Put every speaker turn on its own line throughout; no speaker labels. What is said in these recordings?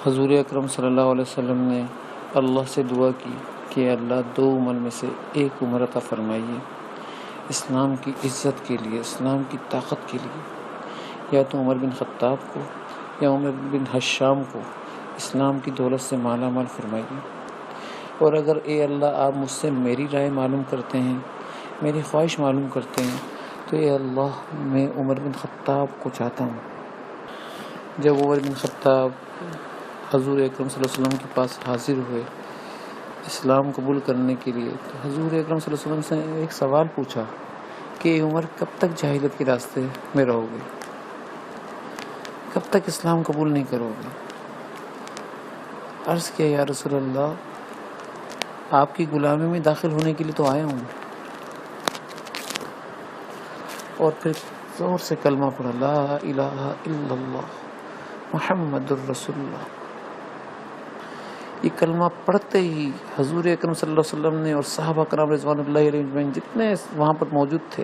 حضور اکرم صلی اللہ علیہ وسلم نے اللہ سے دعا کی کہ اللہ 2 عمر میں سے ایک عمر عطا فرمائیے، اسلام کی عزت کے لیے، اسلام کی طاقت کے لیے، یا تو عمر بن خطاب کو یا عمر بن حشام کو اسلام کی دولت سے مالا مال فرمائیے۔ اور اگر اے اللہ آپ مجھ سے میری رائے معلوم کرتے ہیں، میری خواہش معلوم کرتے ہیں، تو اے اللہ میں عمر بن خطاب کو چاہتا ہوں۔ جب عمر بن خطاب حضور اکرم صلی اللہ علیہ وسلم کے پاس حاضر ہوئے اسلام قبول کرنے کے لیے، تو حضور اکرم صلی اللہ علیہ وسلم سے ایک سوال پوچھا کہ عمر کب تک جاہلیت کے راستے میں رہو گے، کب تک اسلام قبول نہیں کرو گے؟ عرض کیا یا رسول اللہ آپ کی غلامی میں داخل ہونے کے لیے تو آیا ہوں، اور پھر زور سے کلمہ پڑھا لا الہ الا اللہ محمد الرسول اللہ۔ یہ کلمہ پڑھتے ہی حضور اکرم صلی اللہ علیہ وسلم نے اور صحابہ کرام رضوان اللہ علیہ اجمعین جتنے وہاں پر موجود تھے،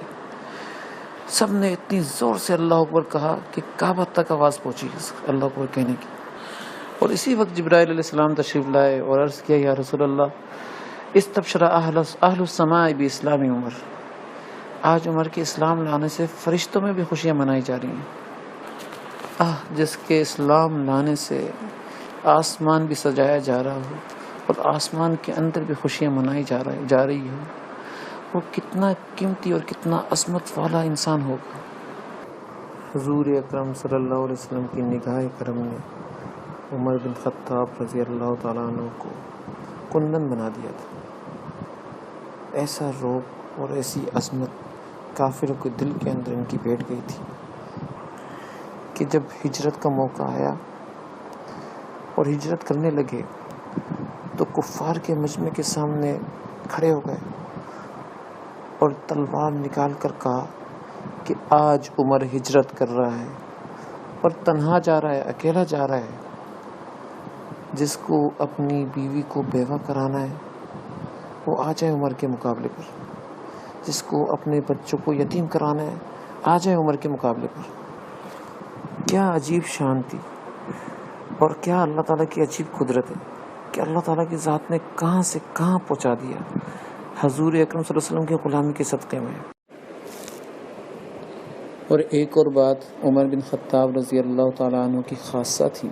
سب نے اتنی زور سے اللہ اکبر کہا کہ کعبہ تک آواز پہنچی اللہ اکبر کہنے کی۔ اور اسی وقت جبرائیل علیہ السلام تشریف لائے اور عرض کیا یا رسول اللہ استبشر اہل السماء باسلام عمر، آج عمر کے اسلام لانے سے فرشتوں میں بھی خوشیاں منائی جا رہی ہیں۔ جس کے اسلام لانے سے آسمان بھی سجایا جا رہا ہو اور آسمان کے اندر بھی خوشیاں منائی جا رہی ہو، وہ کتنا قیمتی اور کتنا عظمت والا انسان ہوگا۔ حضور اکرم صلی اللہ علیہ وسلم کی نگاہ کرم نے عمر بن خطاب رضی اللہ تعالیٰ عنہ کو کندن بنا دیا تھا۔ ایسا رعب اور ایسی عظمت کافروں کے دل کے اندر ان کی بیٹھ گئی تھی کہ جب ہجرت کا موقع آیا اور ہجرت کرنے لگے تو کفار کے مجمع کے سامنے کھڑے ہو گئے اور تلوار نکال کر کہا کہ آج عمر ہجرت کر رہا ہے اور تنہا جا رہا ہے، اکیلا جا رہا ہے۔ جس کو اپنی بیوی کو بیوہ کرانا ہے وہ آ جائے عمر کے مقابلے پر، جس کو اپنے بچوں کو یتیم کرانا ہے آ جائے عمر کے مقابلے پر۔ کیا عجیب شان تھی اور کیا اللہ تعالیٰ کی عجیب قدرت ہے کہ اللہ تعالیٰ کی ذات نے کہاں سے کہاں پہنچا دیا حضور اکرم صلی اللہ علیہ وسلم کی غلامی کے صدقے میں۔ اور ایک اور بات عمر بن خطاب رضی اللہ تعالیٰ عنہ کی خاصہ تھی،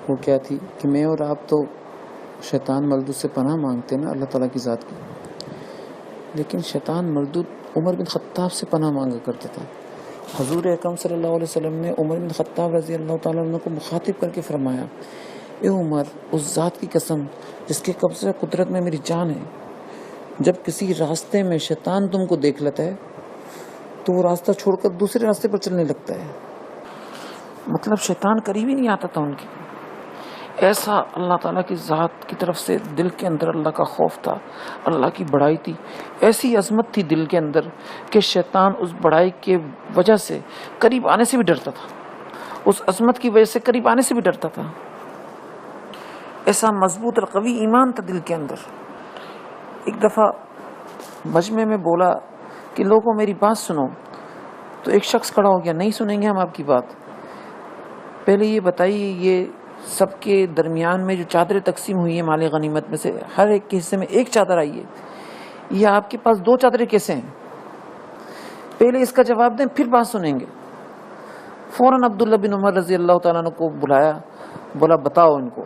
وہ کیا تھی کہ میں اور آپ تو شیطان مردود سے پناہ مانگتے نا اللہ تعالیٰ کی ذات کی، لیکن شیطان مردود عمر بن خطاب سے پناہ مانگا کرتا تھا۔ حضور اکرم صلی اللہ علیہ وسلم نے عمر بن خطاب رضی اللہ تعالیٰ عنہ کو مخاطب کر کے فرمایا اے عمر، اس ذات کی قسم جس کے قبضہ قدرت میں میری جان ہے، جب کسی راستے میں شیطان تم کو دیکھ لیتا ہے تو وہ راستہ چھوڑ کر دوسرے راستے پر چلنے لگتا ہے۔ مطلب شیطان قریب ہی نہیں آتا تھا ان کی۔ ایسا اللہ تعالیٰ کی ذات کی طرف سے دل کے اندر اللہ کا خوف تھا، اللہ کی بڑائی تھی، ایسی عظمت تھی دل کے اندر کہ شیطان اس بڑائی کے وجہ سے قریب آنے سے بھی ڈرتا تھا، اس عظمت کی وجہ سے قریب آنے سے بھی ڈرتا تھا۔ ایسا مضبوط اور قوی ایمان تھا دل کے اندر۔ ایک دفعہ مجمع میں بولا کہ لوگوں میری بات سنو، تو ایک شخص کھڑا ہو گیا، نہیں سنیں گے ہم آپ کی بات، پہلے یہ بتائیے یہ سب کے درمیان میں جو چادریں تقسیم ہوئی ہیں مال غنیمت میں سے ہر ایک کے حصے میں ایک چادر آئی ہے، یہ آپ کے پاس 2 چادریں کیسے ہیں؟ پہلے اس کا جواب دیں پھر بات سنیں گے۔ فوراً عبداللہ بن عمر رضی اللہ تعالیٰ عنہ کو بلایا، بولا بتاؤ ان کو۔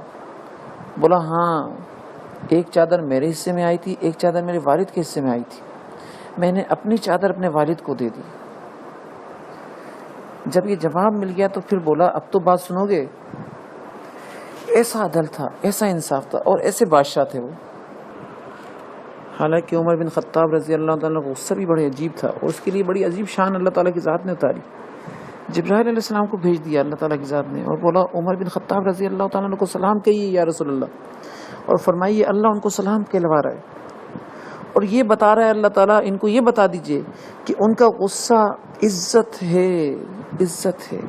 بولا ہاں ایک چادر میرے حصے میں آئی تھی، ایک چادر میرے والد کے حصے میں آئی تھی، میں نے اپنی چادر اپنے والد کو دے دی۔ جب یہ جواب مل گیا تو پھر بولا اب تو بات سنو گے۔ ایسا عدل تھا، ایسا انصاف تھا اور ایسے بادشاہ تھے وہ۔ حالانکہ عمر بن خطاب رضی اللہ تعالیٰ کو غصہ بھی بڑے عجیب تھا اور اس کے لیے بڑی عجیب شان اللہ تعالیٰ کی ذات نے اتاری۔ جبرائیل علیہ السلام کو بھیج دیا اللہ تعالیٰ کی ذات نے اور بولا عمر بن خطاب رضی اللہ تعالیٰ کو سلام کہیے یا رسول اللہ، اور فرمائیے اللہ ان کو سلام کہلوا رہا ہے اور یہ بتا رہا ہے اللہ تعالیٰ ان کو یہ بتا دیجئے کہ ان کا غصہ عزت ہے، عزت ہے،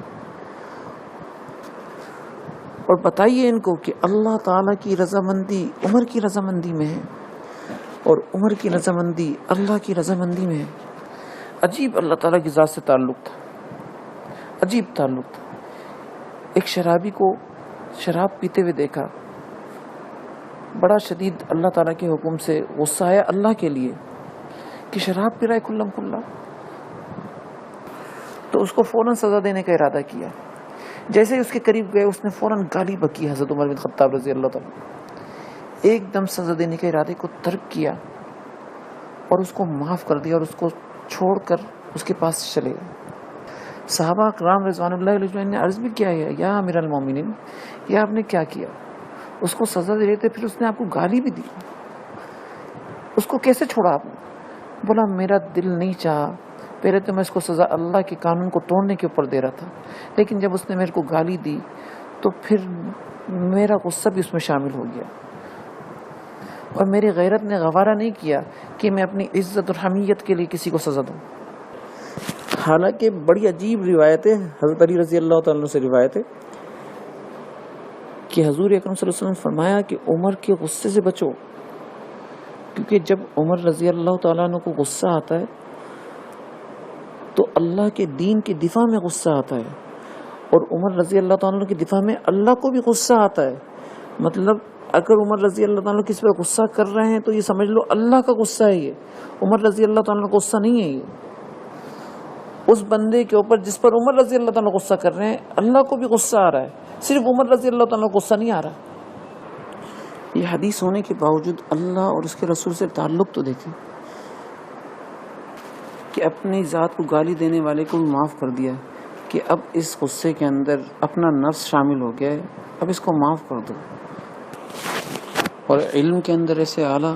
اور بتائیے ان کو کہ اللہ تعالیٰ کی رضامندی عمر کی رضامندی میں ہے اور عمر کی رضامندی اللہ کی رضامندی میں ہے۔ عجیب اللہ تعالیٰ کی ذات سے تعلق تھا، عجیب تعلق تھا۔ ایک شرابی کو شراب پیتے ہوئے دیکھا، بڑا شدید اللہ تعالیٰ کے حکم سے غصہ آیا اللہ کے لیے کہ شراب پی رہا ہے کھلم کھلا، تو اس کو فوراً سزا دینے کا ارادہ کیا۔ جیسے ہی اس کے قریب گئے اس نے فوراً گالی بکی حضرت عمر بن خطاب رضی اللہ تعالیٰ، ایک دم سزا دینے کے ارادے کو ترک کیا اور اس کو معاف کر دیا اور اس کو چھوڑ کر اس کے پاس چلے گئے۔ صحابہ کرام رضوان اللہ علیہ اجمعین نے عرض بھی کیا ہے، یا امیر المومنین، یہ آپ نے کیا کیا؟ اس کو سزا دے رہے تھے، پھر اس نے آپ کو گالی بھی دی، اس کو کیسے چھوڑا آپ نے؟ بولا میرا دل نہیں چاہا، پہلے تو میں اس کو سزا اللہ کے قانون کو توڑنے کے اوپر دے رہا تھا، لیکن جب اس نے میرے کو گالی دی تو پھر میرا غصہ بھی اس میں شامل ہو گیا، اور میری غیرت نے گوارا نہیں کیا کہ میں اپنی عزت اور حمیت کے لیے کسی کو سزا دوں۔ حالانکہ بڑی عجیب روایت ہے، حضرت علی رضی اللہ تعالیٰ عنہ سے روایت ہے کہ حضور اکرم صلی اللہ علیہ وسلم نے فرمایا کہ عمر کے غصے سے بچو، کیونکہ جب عمر رضی اللہ تعالیٰ عنہ کو غصہ آتا ہے تو اللہ کے دین کے دفاع میں غصہ آتا ہے، اور عمر رضی اللہ تعالیٰ عنہ کے دفاع میں اللہ کو بھی غصہ آتا ہے۔ مطلب اگر عمر رضی اللہ تعالیٰ عنہ کس پر غصہ کر رہے ہیں تو یہ سمجھ لو اللہ کا غصہ ہے، یہ عمر رضی اللہ تعالیٰ عنہ کا غصہ نہیں ہے، یہ اس بندے کے اوپر جس پر عمر رضی اللہ تعالیٰ غصہ کر رہے ہیں اللہ کو بھی غصہ آ رہا ہے، صرف عمر رضی اللہ تعالیٰ غصہ نہیں آ رہا۔ یہ حدیث ہونے کے باوجود اللہ اور اس کے رسول سے تعلق تو دیکھیں کہ اپنی ذات کو گالی دینے والے کو بھی معاف کر دیا کہ اب اس غصے کے اندر اپنا نفس شامل ہو گیا ہے، اب اس کو معاف کر دو۔ اور علم کے اندر ایسے اعلیٰ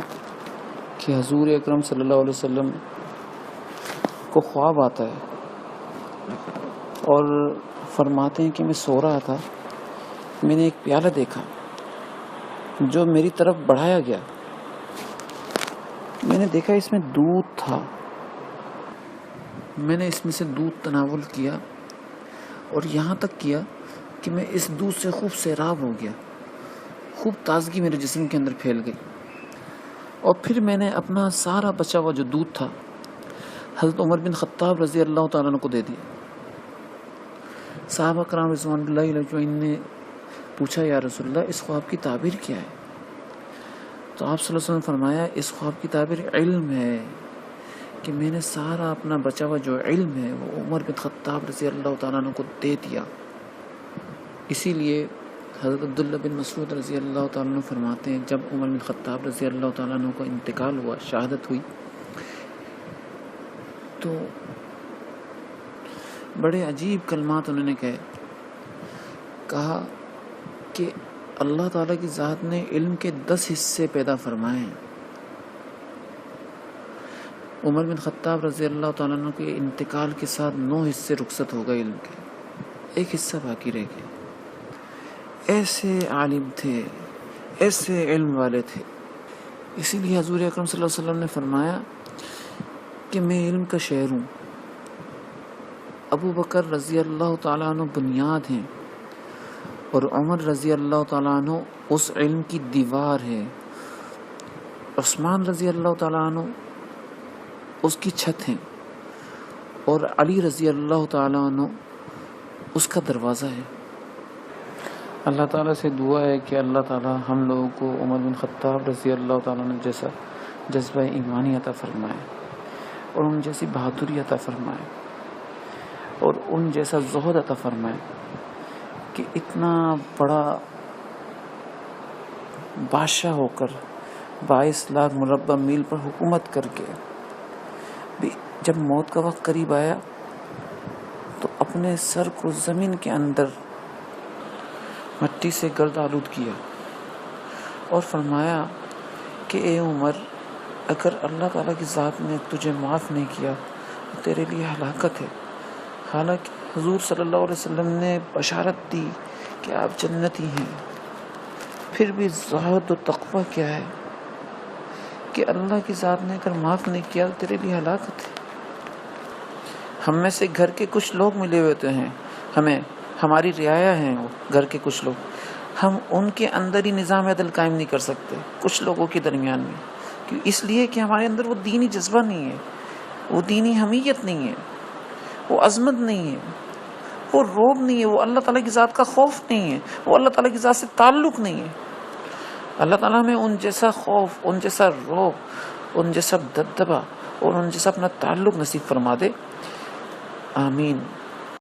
کہ حضور اکرم صلی اللہ علیہ وسلم کو خواب آتا ہے اور فرماتے ہیں کہ میں سو رہا تھا، میں نے ایک پیالہ دیکھا جو میری طرف بڑھایا گیا، میں نے دیکھا اس میں دودھ تھا، میں نے اس میں سے دودھ تناول کیا اور یہاں تک کیا کہ میں اس دودھ سے خوب سیراب ہو گیا، خوب تازگی میرے جسم کے اندر پھیل گئی، اور پھر میں نے اپنا سارا بچا ہوا جو دودھ تھا حضرت عمر بن خطاب رضی اللہ تعالیٰ عنہ کو دے دیا۔ صحابہ کرام رضوان اللہ علیہ اجمعین نے پوچھا یا رسول اللہ اس خواب کی تعبیر کیا ہے؟ تو آپ صلی اللہ علیہ وسلم نے فرمایا اس خواب کی تعبیر علم ہے کہ میں نے سارا اپنا بچا ہوا جو علم ہے وہ عمر بن خطاب رضی اللہ تعالیٰ عنہ کو دے دیا۔ اسی لیے حضرت عبداللہ بن مسعود رضی اللہ تعالیٰ عنہ فرماتے ہیں جب عمر بن خطاب رضی اللہ تعالیٰ عنہ کا انتقال ہوا، شہادت ہوئی، تو بڑے عجیب کلمات انہوں نے کہا کہ اللہ تعالیٰ کی ذات نے علم کے 10 حصے پیدا فرمائے ہیں۔ عمر بن خطاب رضی اللہ تعالیٰ عنہ کے انتقال کے ساتھ 9 حصے رخصت ہو گئے علم کے، ایک حصہ باقی رہ گیا۔ ایسے عالم تھے، ایسے علم والے تھے، اسی لیے حضور اکرم صلی اللہ علیہ وسلم نے فرمایا کہ میں علم کا شہر ہوں۔ ابو بکر رضی اللہ تعالیٰ عنہ بنیاد ہیں اور عمر رضی اللہ تعالیٰ عنہ اس علم کی دیوار ہے، عثمان رضی اللہ تعالیٰ عنہ اس کی چھت ہیں، اور علی رضی اللہ تعالیٰ عنہ اس کا دروازہ ہے۔ اللہ تعالیٰ سے دعا ہے کہ اللہ تعالیٰ ہم لوگوں کو عمر بن خطاب رضی اللہ تعالیٰ عنہ جیسا جذبہ ایمانی عطا فرمائے، اور ان جیسی بہادری عطا فرمائے، اور ان جیسا زہد عطا فرمائے کہ اتنا بڑا بادشاہ ہو کر 22 لاکھ مربع میل پر حکومت کر کے بھی جب موت کا وقت قریب آیا تو اپنے سر کو زمین کے اندر مٹی سے گرد آلود کیا اور فرمایا کہ اے عمر، اگر اللہ تعالیٰ کی ذات نے تجھے معاف نہیں کیا تو تیرے لیے ہلاکت ہے۔ حالانکہ حضور صلی اللہ علیہ وسلم نے بشارت دی کہ آپ جنتی ہیں، پھر بھی زہد و تقوی کیا ہے کہ اللہ کی ذات نے اگر معاف نہیں کیا تو تیرے لیے ہلاکت ہے۔ ہم میں سے گھر کے کچھ لوگ ملے ہوتے ہیں، ہماری رعایا ہیں وہ گھر کے کچھ لوگ، ہم ان کے اندر ہی نظام عدل قائم نہیں کر سکتے کچھ لوگوں کے درمیان میں، اس لیے کہ ہمارے اندر وہ دینی جذبہ نہیں ہے، وہ دینی حمیت نہیں ہے، وہ عظمت نہیں ہے، وہ روب نہیں ہے، وہ اللہ تعالیٰ کی ذات کا خوف نہیں ہے، وہ اللہ تعالیٰ کی ذات سے تعلق نہیں ہے۔ اللہ تعالیٰ ہمیں ان جیسا خوف، ان جیسا روب، ان جیسا دبدبا اور ان جیسا اپنا تعلق نصیب فرما دے، آمین۔